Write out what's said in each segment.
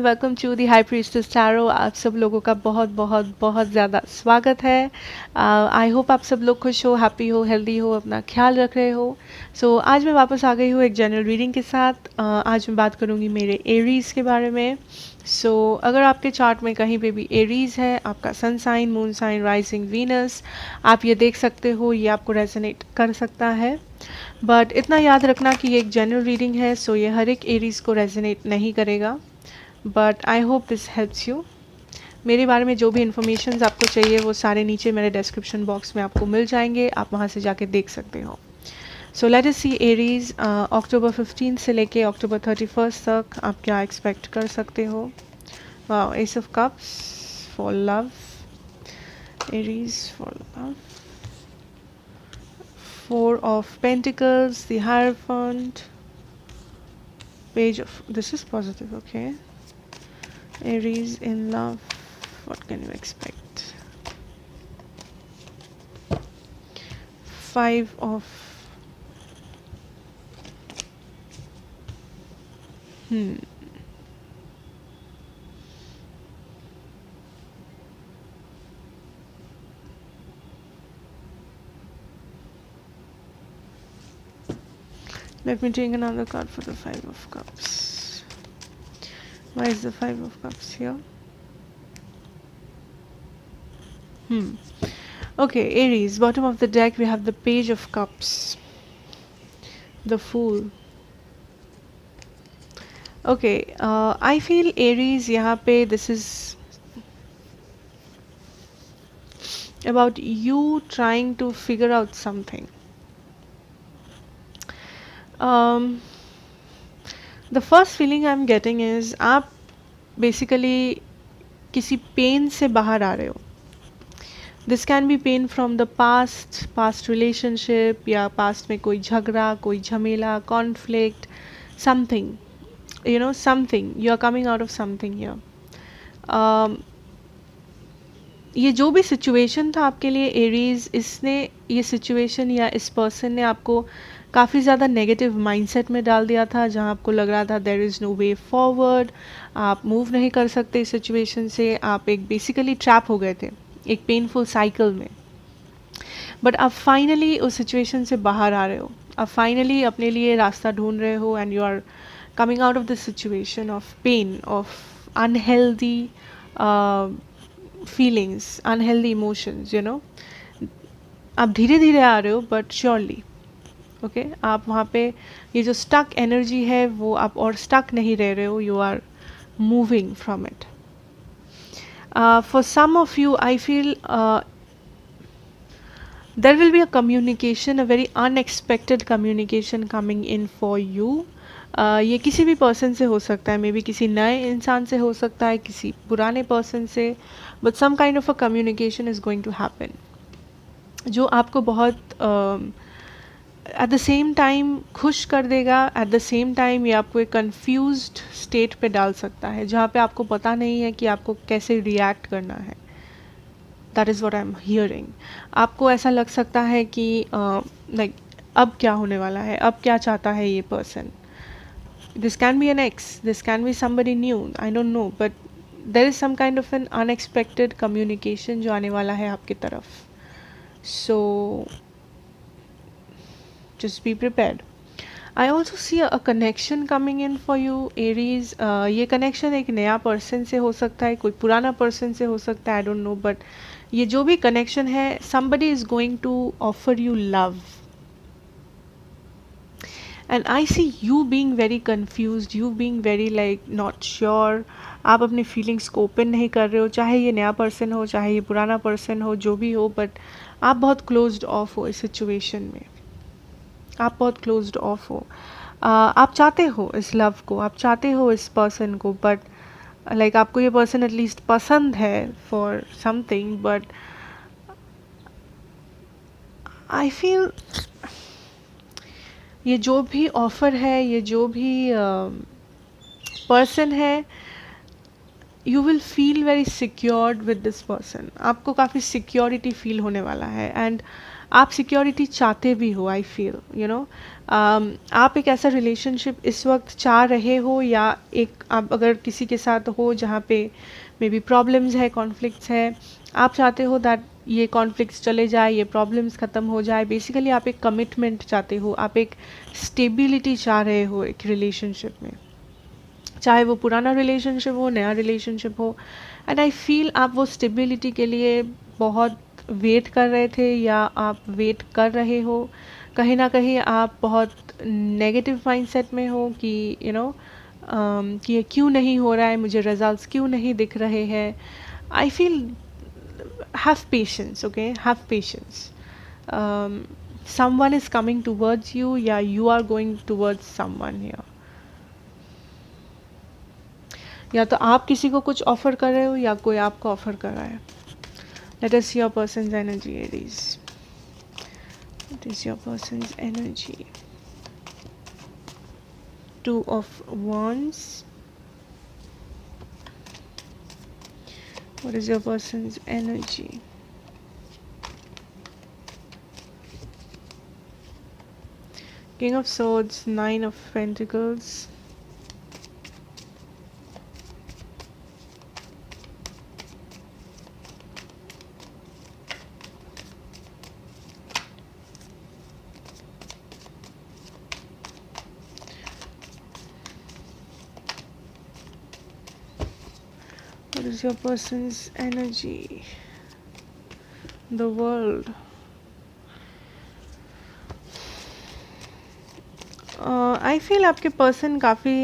Welcome to the high priestess tarot. आप सब लोगों का बहुत बहुत बहुत ज़्यादा स्वागत है। आई होप आप सब लोग खुश हो, हैप्पी हो, हेल्दी हो, अपना ख्याल रख रहे हो। आज मैं वापस आ गई हूँ एक जनरल रीडिंग के साथ। आज मैं बात करूँगी मेरे एरीज़ के बारे में। अगर आपके चार्ट में कहीं पे भी एरीज़ है, आपका sun sign, moon sign, rising, Venus, आप ये देख सकते हो, ये आपको रेजोनेट कर सकता है। बट इतना याद रखना कि ये एक जनरल रीडिंग है, ये हर एक एरीज़ को रेजोनेट नहीं करेगा। But I hope this helps you. मेरे बारे में जो भी इन्फॉर्मेशन आपको चाहिए वो सारे नीचे मेरे डिस्क्रिप्शन बॉक्स में आपको मिल जाएंगे, आप वहाँ से जाके देख सकते हो। लेट अस सी एरीज अक्टूबर 15 से लेके अक्टूबर 31 तक आप क्या एक्सपेक्ट कर सकते हो। Wow, ace of cups for love, Aries for love, four of pentacles, the hierophant, page of, this is positive, okay. Aries in love, what can you expect? Five of let me take another card for the Five of Cups. Why is the Five of Cups here? Okay, Aries, bottom of the deck we have the Page of Cups, the Fool. Okay, I feel Aries यहाँ पे this is about you trying to figure out something. The first feeling I'm getting is आप basically किसी pain से बाहर आ रहे हो. This can be pain from the past relationship, या पास्ट में कोई झगड़ा, कोई झमेला, conflict, something, you know, something, you are coming out of something here. ये जो भी सिचुएशन था आपके लिए एरीज, इसने, ये सिचुएशन या इस पर्सन ने आपको काफ़ी ज़्यादा नेगेटिव माइंडसेट में डाल दिया था, जहाँ आपको लग रहा था there is no way forward, आप मूव नहीं कर सकते इस सिचुएशन से, आप एक बेसिकली ट्रैप हो गए थे एक पेनफुल साइकिल में. बट आप फाइनली उस सिचुएशन से बाहर आ रहे हो, आप फाइनली अपने लिए रास्ता ढूंढ रहे हो, and you are coming out of this situation of pain, of unhealthy feelings, unhealthy emotions, you know. आप धीरे धीरे आ रहे हो बट श्योरली, ओके. आप वहाँ पे ये जो स्टक एनर्जी है वो आप और स्टक नहीं रह रहे हो, you are moving from it. For some of you, I feel there will be a communication, a very unexpected communication coming in for you. ये किसी भी पर्सन से हो सकता है, मे बी किसी नए इंसान से हो सकता है, किसी पुराने पर्सन से, but some kind of a communication is going to happen, जो आपको बहुत एट द सेम टाइम खुश कर देगा, एट द सेम टाइम ये आपको एक कंफ्यूज्ड स्टेट पे डाल सकता है, जहाँ पे आपको पता नहीं है कि आपको कैसे रिएक्ट करना है. That is what I am hearing. आपको ऐसा लग सकता है कि लाइक अब क्या होने वाला है, अब क्या चाहता है ये person. This can be an ex, this can be somebody new, I don't know, but there is some kind of an unexpected communication जो आने वाला है आपकी तरफ. सो just be prepared. I also see a connection coming in for you, Aries. ये connection एक नया person से हो सकता है, कोई पुराना person से हो सकता है, I don't know, but ये जो भी connection है, somebody is going to offer you love. And I see you being very confused, you being very like not sure. आप अपने feelings को open नहीं कर रहे हो, चाहे ये नया person हो, चाहे ये पुराना person हो, जो भी हो, but आप बहुत closed off हो इस situation में, आप बहुत क्लोज्ड ऑफ हो. आप चाहते हो इस लव को, आप चाहते हो इस पर्सन को, बट लाइक आपको ये पर्सन एटलीस्ट पसंद है for something, but I feel ये जो भी ऑफर है, ये जो भी पर्सन है, you will feel very secured with this person. आपको काफ़ी सिक्योरिटी फील होने वाला है, एंड आप सिक्योरिटी चाहते भी हो, आई फील यू नो। आप एक ऐसा रिलेशनशिप इस वक्त चाह रहे हो, या एक आप अगर किसी के साथ हो जहाँ पे मे बी प्रॉब्लम्स है, कॉन्फ्लिक्ट्स है, आप चाहते हो दैट ये कॉन्फ्लिक्ट्स चले जाए, ये प्रॉब्लम्स ख़त्म हो जाए। बेसिकली आप एक कमिटमेंट चाहते हो, आप एक स्टेबिलिटी चाह रहे हो एक रिलेशनशिप में, चाहे वो पुराना रिलेशनशिप हो, नया रिलेशनशिप हो। एंड आई फील आप वो स्टेबिलिटी के लिए बहुत वेट कर रहे थे, या आप वेट कर रहे हो। कहीं ना कहीं आप बहुत नेगेटिव माइंडसेट में हो कि कि ये क्यों नहीं हो रहा है, मुझे रिजल्ट्स क्यों नहीं दिख रहे हैं। I feel have patience, okay, have patience. Someone is coming towards you, yeah, you are going towards someone here. या तो आप किसी को कुछ ऑफर कर रहे हो, या कोई आपको ऑफर कर रहा है। Late us see your persons energy, Aries. What is your persons energy? Two of wands. What is your person's energy? King of Swords, Nine of Pentacles. What is your person's energy? The World. I feel आपके person काफ़ी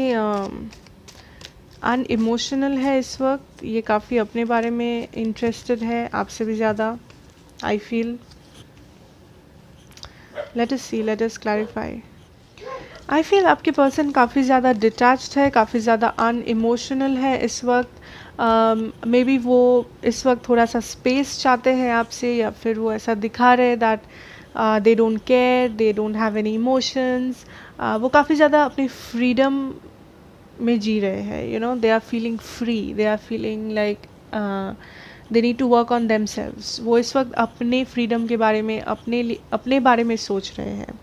unemotional है इस वक्त। ये काफ़ी अपने बारे में इंटरेस्टेड है आपसे भी ज़्यादा, I feel. Let us see, let us clarify. I feel आपके पर्सन काफ़ी ज़्यादा डिटैच्ड है, काफ़ी ज़्यादा अनइमोशनल है इस वक्त। मे बी वो इस वक्त थोड़ा सा स्पेस चाहते हैं आपसे, या फिर वो ऐसा दिखा रहे that they don't care, they don't have any emotions. वो काफ़ी ज़्यादा अपनी फ्रीडम में जी रहे हैं, you know, they are feeling free, they are feeling like they need to work on themselves. वो इस वक्त अपने फ्रीडम के बारे में, अपने बारे में सोच रहे हैं,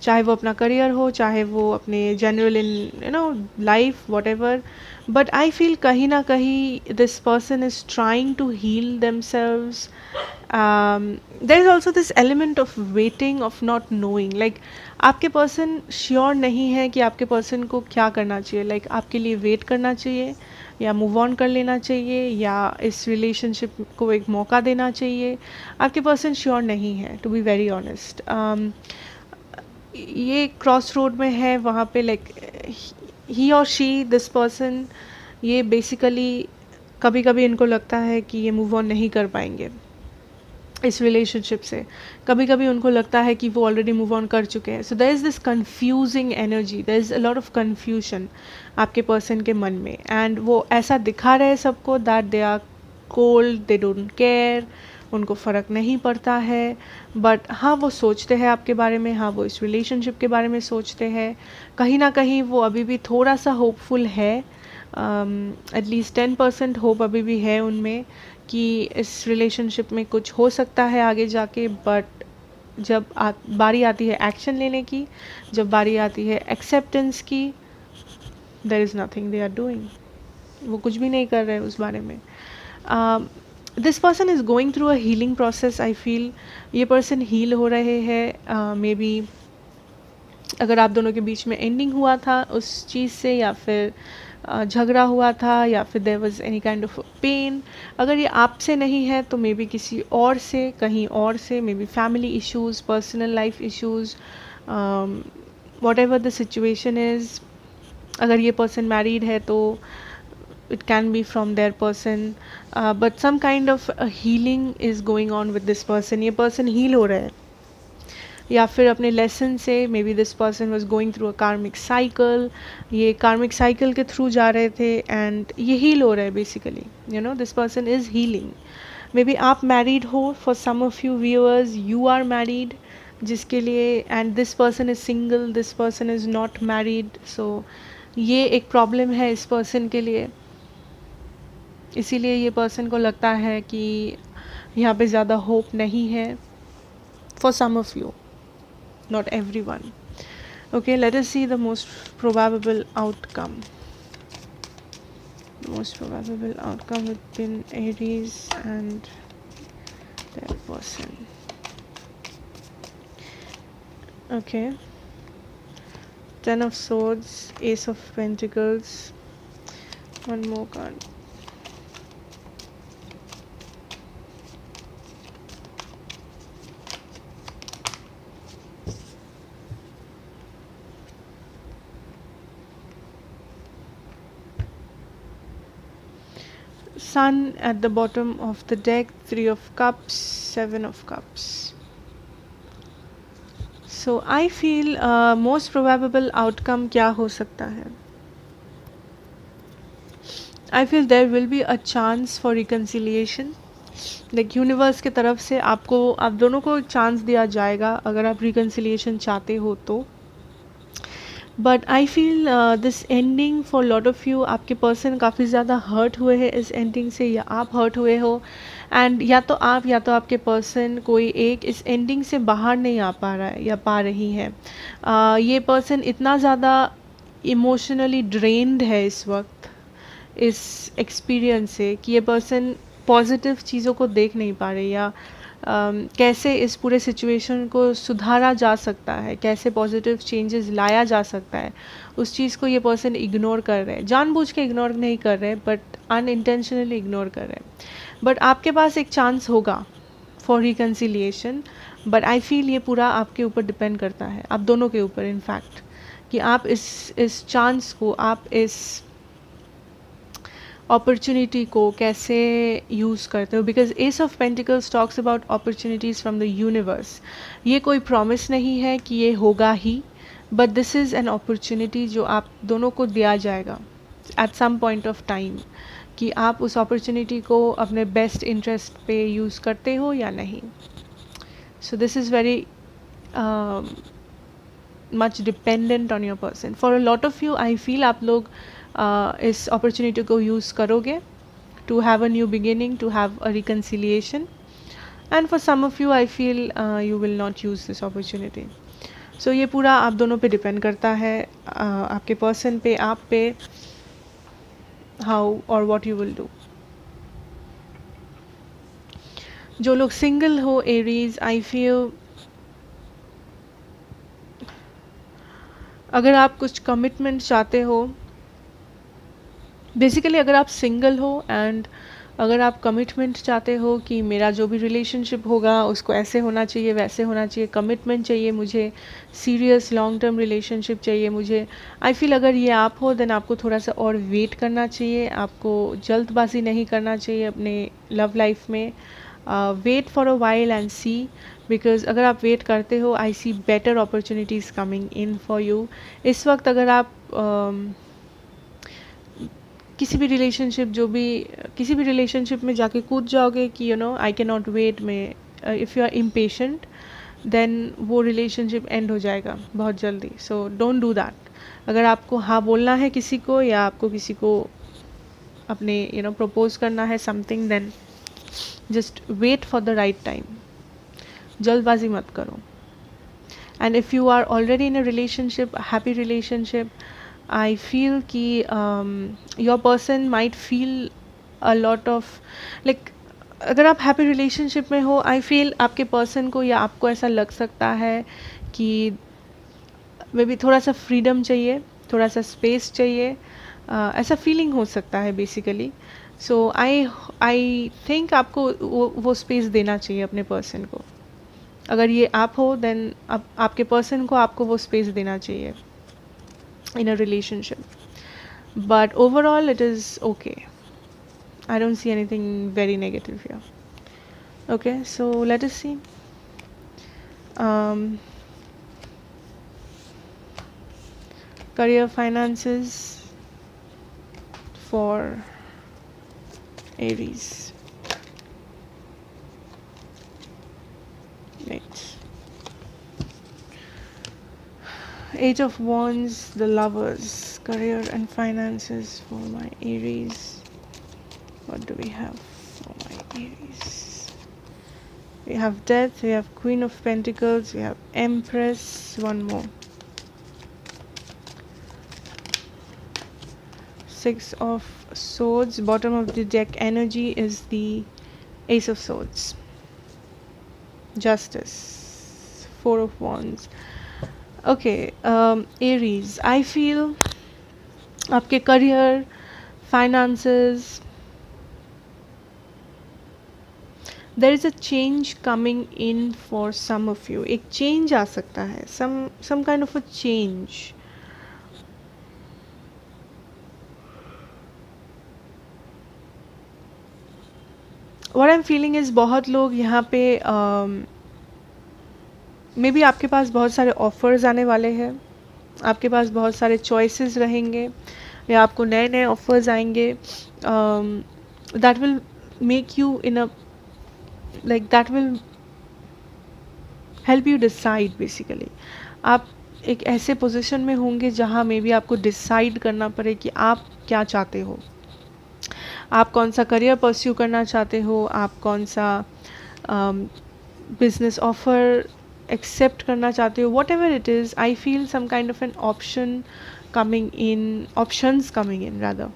चाहे वो अपना करियर हो, चाहे वो अपने general in life, whatever. But I feel कहीं ना कहीं this person is trying to heal themselves. There is also this element of waiting, of not knowing, like आपके पर्सन श्योर नहीं है कि आपके पर्सन को क्या करना चाहिए। लाइक आपके लिए वेट करना चाहिए, या मूव ऑन कर लेना चाहिए, या इस रिलेशनशिप को एक मौका देना चाहिए। आपके पर्सन श्योर नहीं है, टू बी वेरी ऑनेस्ट। ये क्रॉस रोड में है, वहाँ पे लाइक ही और शी, दिस पर्सन, ये बेसिकली कभी कभी इनको लगता है कि ये मूव ऑन नहीं कर पाएंगे इस रिलेशनशिप से। कभी कभी उनको लगता है कि वो ऑलरेडी मूव ऑन कर चुके हैं। So there is this confusing energy, there is a lot of confusion आपके पर्सन के मन में। एंड वो ऐसा दिखा रहे हैं सबको that they are cold, they don't care, उनको फ़र्क नहीं पड़ता है। बट हाँ, वो सोचते हैं आपके बारे में, हाँ वो इस रिलेशनशिप के बारे में सोचते हैं। कहीं ना कहीं वो अभी भी थोड़ा सा होपफुल है, एटलीस्ट 10% होप अभी भी है उनमें कि इस रिलेशनशिप में कुछ हो सकता है आगे जाके। बट जब बारी आती है एक्शन लेने की, जब बारी आती है एक्सेप्टेंस की, there is nothing they are doing. वो कुछ भी नहीं कर रहे उस बारे में। This person is going through a healing process, I feel. ये पर्सन हील हो रहे हैं। मे बी अगर आप दोनों के बीच में एंडिंग हुआ था उस चीज़ से, या फिर झगड़ा हुआ था, या फिर there was any kind of pain, अगर ये आपसे नहीं है तो मे बी किसी और से, कहीं और से, may be family issues, personal life issues, what ever the situation is. अगर ये पर्सन मैरिड है तो it can be from their person, but some kind of healing is going on with this person. ये person heal हो रहा है, या फिर अपने लेसन से। May be this person was going through अ कार्मिक साइकिल, ये कार्मिक साइकिल के थ्रू जा रहे थे, एंड ये हील हो रहा है basically, you know, this person is healing. Maybe आप मैरिड हो, for some of you viewers you are married, जिसके लिए, and this person is single, this person is not married. So ये एक प्रॉब्लम है इस पर्सन के लिए। इसीलिए ये पर्सन को लगता है कि यहाँ पे ज़्यादा होप नहीं है for some of you, not everyone. Okay, let us see the most probable outcome. The most probable outcome within Aries and their person. Okay, Ten of Swords, Ace of Pentacles, one more card. Sun at the bottom of the deck, Three of Cups, Seven of Cups. So I feel most probable outcome क्या हो सकता है? I feel there will be a chance for reconciliation. Like universe की तरफ से आपको, आप दोनों को चांस दिया जाएगा अगर आप रिकन्सिलिएशन चाहते हो तो. But I feel this ending for lot of you, आपके पर्सन काफ़ी ज़्यादा हर्ट हुए हैं इस एंडिंग से, या आप हर्ट हुए हो. एंड या तो आप या तो आपके पर्सन, कोई एक इस एंडिंग से बाहर नहीं आ पा रहा है या पा रही है. ये पर्सन इतना ज़्यादा इमोशनली ड्रेन्ड है इस वक्त इस एक्सपीरियंस से कि ये पर्सन पॉजिटिव चीज़ों को देख नहीं पा रहे, या कैसे इस पूरे सिचुएशन को सुधारा जा सकता है, कैसे पॉजिटिव चेंजेस लाया जा सकता है, उस चीज़ को ये पर्सन इग्नोर कर रहे हैं. जानबूझ के इग्नोर नहीं कर रहे, बट अनइंटेंशनली इग्नोर कर रहे हैं. बट आपके पास एक चांस होगा for reconciliation. But I feel ये पूरा आपके ऊपर डिपेंड करता है, आप दोनों के ऊपर इनफैक्ट, कि आप इस चांस को, आप इस अपॉर्चुनिटी को कैसे यूज़ करते हो. Because ace of pentacles talks about opportunities from the universe. ये कोई प्रॉमिस नहीं है कि ये होगा ही, but this is an opportunity जो आप दोनों को दिया जाएगा at some point of time, कि आप उस अपॉर्चुनिटी को अपने बेस्ट इंटरेस्ट पे यूज़ करते हो या नहीं. So this is very much dependent on your person. For a lot of you I feel आप लोग इस अपॉर्चुनिटी को यूज़ करोगे to have a new beginning, to have a reconciliation. And for some of you I feel you will not use this opportunity. So ये पूरा आप दोनों पे डिपेंड करता है, आपके पर्सन पे, आप पे, हाउ और व्हाट यू विल डू. जो लोग सिंगल हो एरीज, आई फील अगर आप कुछ कमिटमेंट चाहते हो, बेसिकली अगर आप सिंगल हो एंड अगर आप कमिटमेंट चाहते हो कि मेरा जो भी रिलेशनशिप होगा उसको ऐसे होना चाहिए, वैसे होना चाहिए, कमिटमेंट चाहिए मुझे, सीरियस लॉन्ग टर्म रिलेशनशिप चाहिए मुझे, आई फील अगर ये आप हो देन आपको थोड़ा सा और वेट करना चाहिए. आपको जल्दबाजी नहीं करना चाहिए अपने लव लाइफ में. Wait for a while and see, because अगर आप वेट करते हो I see better opportunities coming in for you. इस वक्त अगर आप किसी भी रिलेशनशिप में जाके कूद जाओगे कि you know I can not wait में, if you are impatient then वो रिलेशनशिप एंड हो जाएगा बहुत जल्दी. So don't do that. अगर आपको हाँ बोलना है किसी को, या आपको किसी को अपने प्रपोज करना है something, then just wait for the right time. जल्दबाजी मत करो. And if you are already in a relationship, happy relationship, I feel कि your person might feel a lot of like, अगर आप हैप्पी रिलेशनशिप में हो, आई फील आपके person को या आपको ऐसा लग सकता है कि मे बी थोड़ा सा फ्रीडम चाहिए, थोड़ा सा स्पेस चाहिए, ऐसा फीलिंग हो सकता है बेसिकली. सो आई थिंक आपको वो स्पेस देना चाहिए अपने पर्सन को. अगर ये आप हो देन आपके पर्सन को आपको वो स्पेस देना चाहिए in a relationship. But overall it is okay. I don't see anything very negative here. Okay, so let us see career, finances for Aries. Right. Eight of Wands, the Lovers, career and finances for my Aries. What do we have for my Aries? We have Death, we have Queen of Pentacles, we have Empress, one more. Six of Swords. Bottom of the deck energy is the Ace of Swords. Justice. Four of Wands. Okay, Aries. I feel आपके career, finances, there is a change coming in for some of you. एक change आ सकता है. Some kind of a change. What I'm feeling is बहुत लोग यहाँ पे may be आपके पास बहुत सारे ऑफर्स आने वाले हैं, आपके पास बहुत सारे चॉइसेस रहेंगे, या आपको नए नए ऑफर्स आएंगे that will make you in a like that will help you decide. Basically आप एक ऐसे पोजीशन में होंगे जहाँ मे बी आपको डिसाइड करना पड़े कि आप क्या चाहते हो, आप कौन सा करियर परस्यू करना चाहते हो, आप कौन सा बिजनेस ऑफर एक्सेप्ट करना चाहते हो. Whatever it is, I feel some kind of an options coming in rather.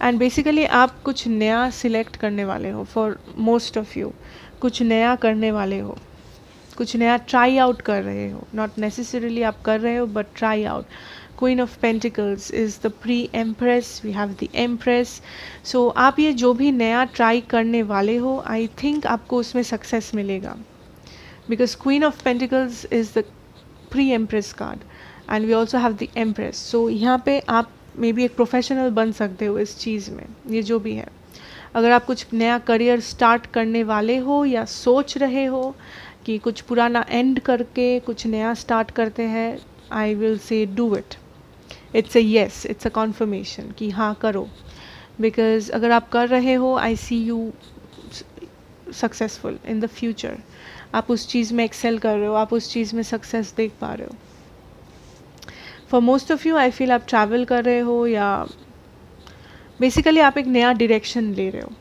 And basically आप कुछ नया सिलेक्ट करने वाले हो. फॉर मोस्ट ऑफ यू कुछ नया करने वाले हो, कुछ नया ट्राई आउट कर रहे हो. नॉट नेसेसरीली आप कर रहे हो, but try out. Queen of Pentacles is the pre-Empress. We have the Empress. So आप ये जो भी नया ट्राई करने वाले हो, आई थिंक आपको उसमें सक्सेस मिलेगा. Because Queen of Pentacles is the pre-Empress card and we also have the Empress. So यहाँ पे आप मे बी एक प्रोफेशनल बन सकते हो इस चीज़ में. ये जो भी है, अगर आप कुछ नया करियर स्टार्ट करने वाले हो या सोच रहे हो कि कुछ पुराना एंड करके कुछ नया स्टार्ट करते हैं, I will say do it. It's a yes, it's a confirmation कि हाँ करो. बिकॉज अगर आप कर रहे हो, I see you successful in the future. आप उस चीज़ में एक्सेल कर रहे हो, आप उस चीज़ में सक्सेस देख पा रहे हो. For most of you I feel आप ट्रैवल कर रहे हो, या बेसिकली आप एक नया डायरेक्शन ले रहे हो,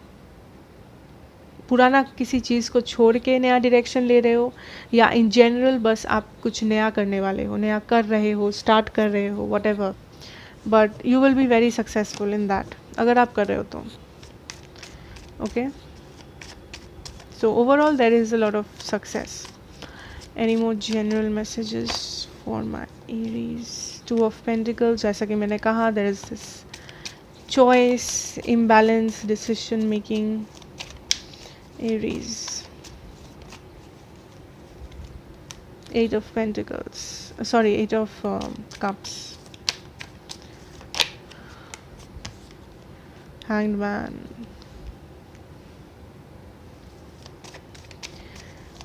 पुराना किसी चीज़ को छोड़ के नया डायरेक्शन ले रहे हो, या इन जनरल बस आप कुछ नया करने वाले हो, नया कर रहे हो, स्टार्ट कर रहे हो, what ever. But you will be very successful in that अगर आप कर रहे हो तो. Okay, so overall there is a lot of success. Any more general messages for my Aries. Two of pentacles. जैसा कि मैंने कहा, there is this choice, imbalance, decision making. Aries. Eight of Pentacles. Sorry, Eight of Cups. Hanged Man.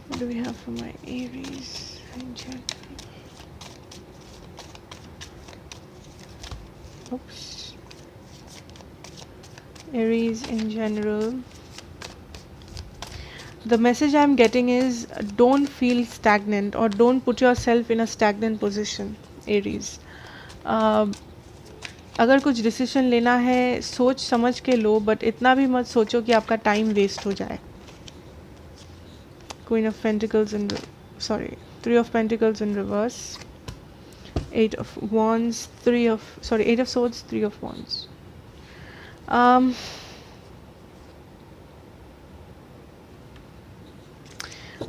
What do we have for my Aries in general? Oops. Aries in general. The message I am getting is don't feel stagnant or don't put yourself in a stagnant position, Aries. अगर कुछ decision लेना है सोच समझ के लो, but इतना भी मत सोचो कि आपका टाइम वेस्ट हो जाए. Queen of Pentacles in Three of Pentacles in reverse. Eight of Wands. Eight of Swords, Three of Wands.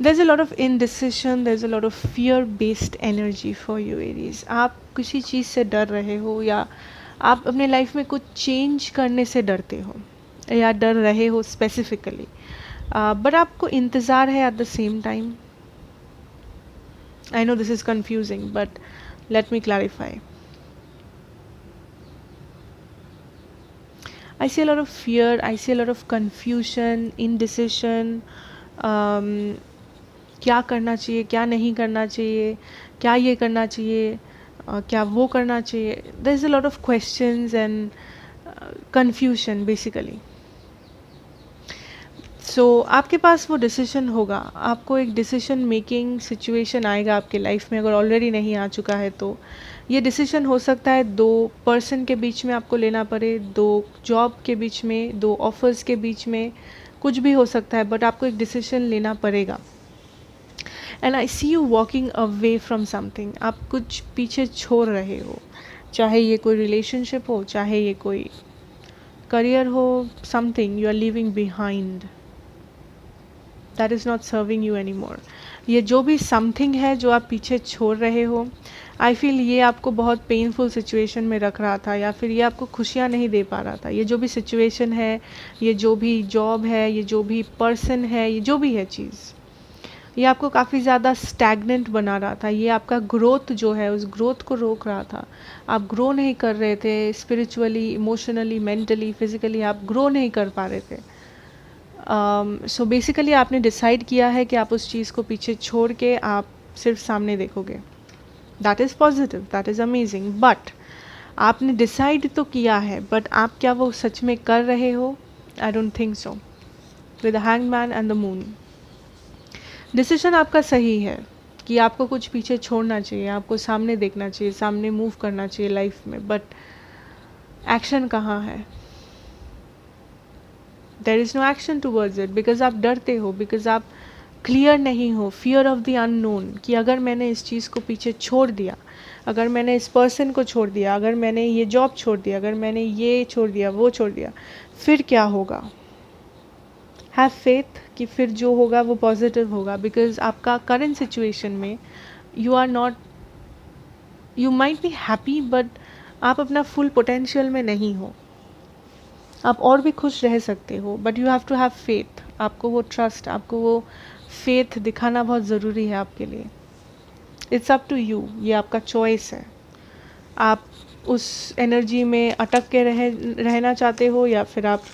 There's a lot of indecision, there's a lot of fear-based energy for you, Aries. आप किसी चीज़ से डर रहे हो, या आप अपने life में कुछ चेंज करने से डरते हो, या डर रहे हो स्पेसिफिकली, बट आपको इंतज़ार है at the same time. I know this is confusing, but let me clarify. I see a lot of fear, I see a lot of confusion, indecision. क्या करना चाहिए, क्या नहीं करना चाहिए, क्या ये करना चाहिए, क्या वो करना चाहिए. There is a lot of questions and confusion basically. So आपके पास वो डिसीजन होगा, आपको एक डिसीजन मेकिंग सिचुएशन आएगा आपके लाइफ में, अगर ऑलरेडी नहीं आ चुका है तो. ये डिसीजन हो सकता है दो पर्सन के बीच में आपको लेना पड़े, दो जॉब के बीच में, दो ऑफर्स के बीच में, कुछ भी हो सकता है, बट आपको एक डिसीजन लेना पड़ेगा। And I see you walking away from something, आप कुछ पीछे छोड़ रहे हो, चाहे ये कोई रिलेशनशिप हो, चाहे ये कोई करियर हो, something you are living behind that is not serving you anymore. ये जो भी समथिंग है जो आप पीछे छोड़ रहे हो, आई फील ये आपको बहुत पेनफुल सिचुएशन में रख रहा था, या फिर ये आपको खुशियाँ नहीं दे पा रहा था। ये जो भी सिचुएशन है, ये जो भी जॉब है, ये जो भी पर्सन है, ये जो भी है चीज़, ये आपको काफ़ी ज़्यादा स्टैग्नेंट बना रहा था। ये आपका ग्रोथ जो है, उस ग्रोथ को रोक रहा था। आप ग्रो नहीं कर रहे थे स्पिरिचुअली, इमोशनली, मेंटली, फिजिकली, आप ग्रो नहीं कर पा रहे थे। सो बेसिकली आपने डिसाइड किया है कि आप उस चीज़ को पीछे छोड़ के आप सिर्फ सामने देखोगे। That is positive, that is amazing, but आपने डिसाइड तो किया है, बट आप क्या वो सच में कर रहे हो? I don't think so. With the hangman and the moon, decision आपका सही है कि आपको कुछ पीछे छोड़ना चाहिए, आपको सामने देखना चाहिए, सामने मूव करना चाहिए लाइफ में, बट एक्शन कहाँ है? There is no action towards it, because आप डरते हो, बिकॉज आप क्लियर नहीं हो, फियर ऑफ द अननोन, कि अगर मैंने इस चीज़ को पीछे छोड़ दिया, अगर मैंने इस पर्सन को छोड़ दिया, अगर मैंने ये जॉब छोड़ दिया, अगर मैंने ये छोड़ दिया, वो छोड़ दिया, फिर क्या होगा? हैव फेथ कि फिर जो होगा वो पॉजिटिव होगा, बिकॉज आपका करंट सिचुएशन में you are not, you might be happy, but आप अपना फुल पोटेंशियल में नहीं हो। आप और भी खुश रह सकते हो, but you have to have faith. आपको वो ट्रस्ट, आपको वो फेथ दिखाना बहुत ज़रूरी है आपके लिए। इट्स अप टू यू, ये आपका चॉइस है। आप उस एनर्जी में अटक के रहना चाहते हो, या फिर आप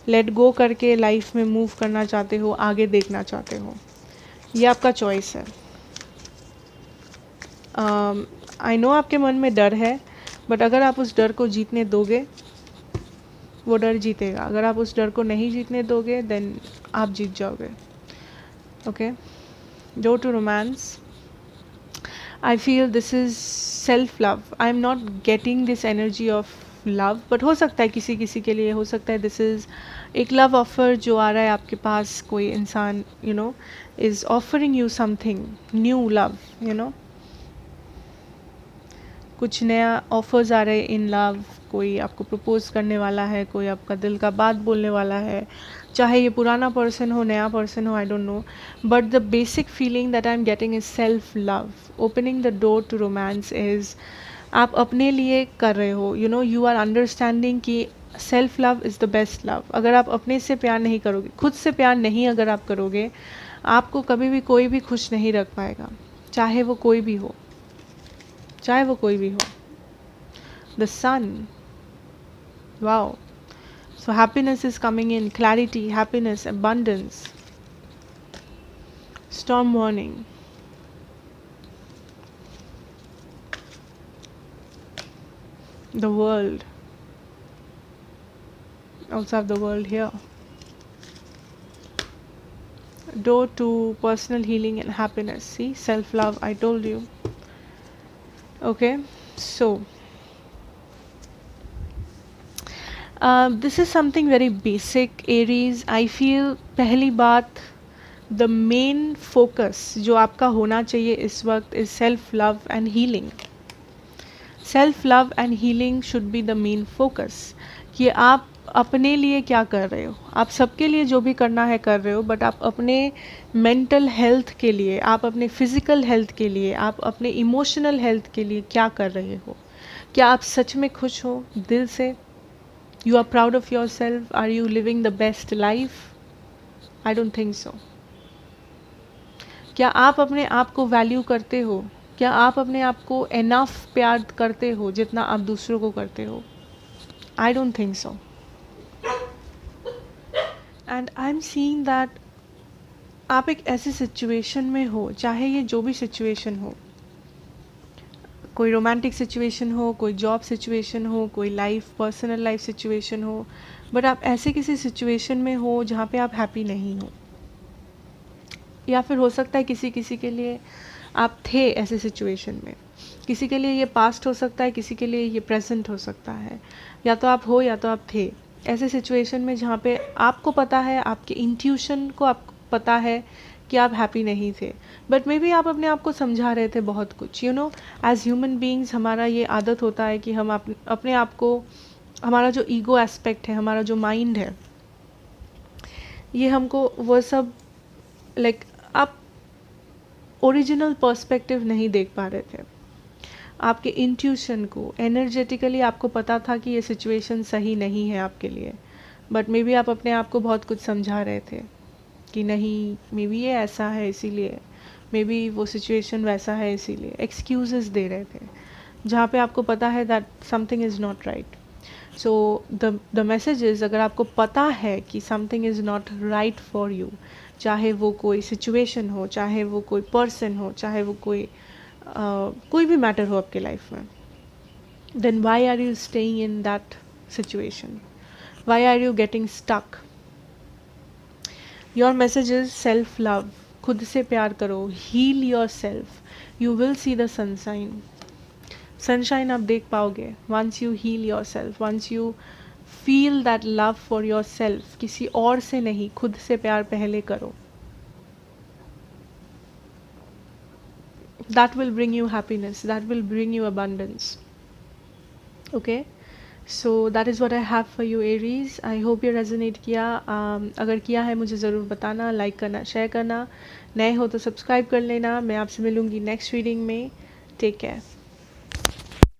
लेट गो करके लाइफ में मूव करना चाहते हो, आगे देखना चाहते हो, ये आपका चॉइस है। आई नो आपके मन में डर है, बट अगर आप उस डर को जीतने दोगे, वो डर जीतेगा। अगर आप उस डर को नहीं जीतने दोगे, देन आप जीत जाओगे। Okay, do to romance, I feel this is self love. I am not getting this energy of love, but हो सकता है किसी किसी के लिए, हो सकता है दिस इज़ एक लव ऑफर जो आ रहा है आपके पास। कोई इंसान you know is offering you something new love, you know, कुछ नया ऑफर्स आ रहे हैं इन लव। कोई आपको प्रपोज करने वाला है, कोई आपका दिल का बात बोलने वाला है, चाहे ये पुराना पर्सन हो, नया पर्सन हो, I don't know, but the basic feeling that I am getting is self love. Opening the door to romance is, आप अपने लिए कर रहे हो, you know, you are understanding कि self love is the best love. अगर आप अपने से प्यार नहीं करोगे, खुद से प्यार नहीं अगर आप करोगे, आपको कभी भी कोई भी खुश नहीं रख पाएगा, चाहे वो कोई भी हो, चाहे वो कोई भी हो। The sun, wow, so happiness is coming in, clarity, happiness, abundance, storm warning, the world, also have the world here. Door to personal healing and happiness. See, self love, I told you. Okay, so this is something very basic, Aries. I feel पहली बात, the main focus जो आपका होना चाहिए इस वक्त is self love and healing. Self love and healing should be the main focus. कि आप अपने लिए क्या कर रहे हो, आप सबके लिए जो भी करना है कर रहे हो, बट आप अपने मेंटल हेल्थ के लिए, आप अपने फिजिकल हेल्थ के लिए, आप अपने इमोशनल हेल्थ के लिए क्या कर रहे हो? क्या आप सच में खुश हो दिल से? You are proud of yourself? Are you living the best life? I don't think so. क्या आप अपने आप को वैल्यू करते हो? क्या आप अपने आप को एनफ प्यार करते हो जितना आप दूसरों को करते हो? I don't think so. And I am seeing that आप एक ऐसी सिचुएशन में हो, चाहे ये जो भी सिचुएशन हो, कोई रोमांटिक सिचुएशन हो, कोई जॉब सिचुएशन हो, कोई लाइफ पर्सनल लाइफ सिचुएशन हो, बट आप ऐसे किसी सिचुएशन में हो जहाँ पे आप हैप्पी नहीं हो, या फिर हो सकता है किसी किसी के लिए आप थे ऐसे सिचुएशन में। किसी के लिए ये पास्ट हो सकता है, किसी के लिए ये प्रेजेंट हो सकता है, या तो आप हो या तो आप थे ऐसे सिचुएशन में जहाँ पे आपको पता है, आपके इंट्यूशन को आपको पता है कि आप हैप्पी नहीं थे, बट मे बी आप अपने आप को समझा रहे थे बहुत कुछ। You know, as human beings हमारा ये आदत होता है कि हम अपने आप को, हमारा जो ईगो एस्पेक्ट है, हमारा जो माइंड है, ये हमको वो सब लाइक आप ओरिजिनल पर्सपेक्टिव नहीं देख पा रहे थे। आपके इंट्यूशन को, एनर्जेटिकली आपको पता था कि ये सिचुएशन सही नहीं है आपके लिए, बट मे बी आप अपने आप को बहुत कुछ समझा रहे थे कि नहीं, मे बी ये ऐसा है इसीलिए, मे बी वो सिचुएशन वैसा है इसीलिए, एक्सक्यूजेस दे रहे थे जहाँ पे आपको पता है that something is not right. So the message is, अगर आपको पता है कि something is not right for you, चाहे वो कोई सिचुएशन हो, चाहे वो कोई पर्सन हो, चाहे वो कोई भी मैटर हो आपके लाइफ में, then why are you staying in that situation, why are you getting stuck. Your message is self love, खुद से प्यार करो, heal yourself, you will see the sunshine. Sunshine आप देख पाओगे once you heal yourself, once you feel that love for yourself. किसी और से नहीं, खुद से प्यार पहले करो। That will bring you happiness, that will bring you abundance. Okay, so that is what I have for you Aries. I hope ये resonate किया। अगर किया है मुझे ज़रूर बताना, लाइक करना, शेयर करना, नए हो तो सब्सक्राइब कर लेना। मैं आपसे मिलूँगी नेक्स्ट रीडिंग में। Take care.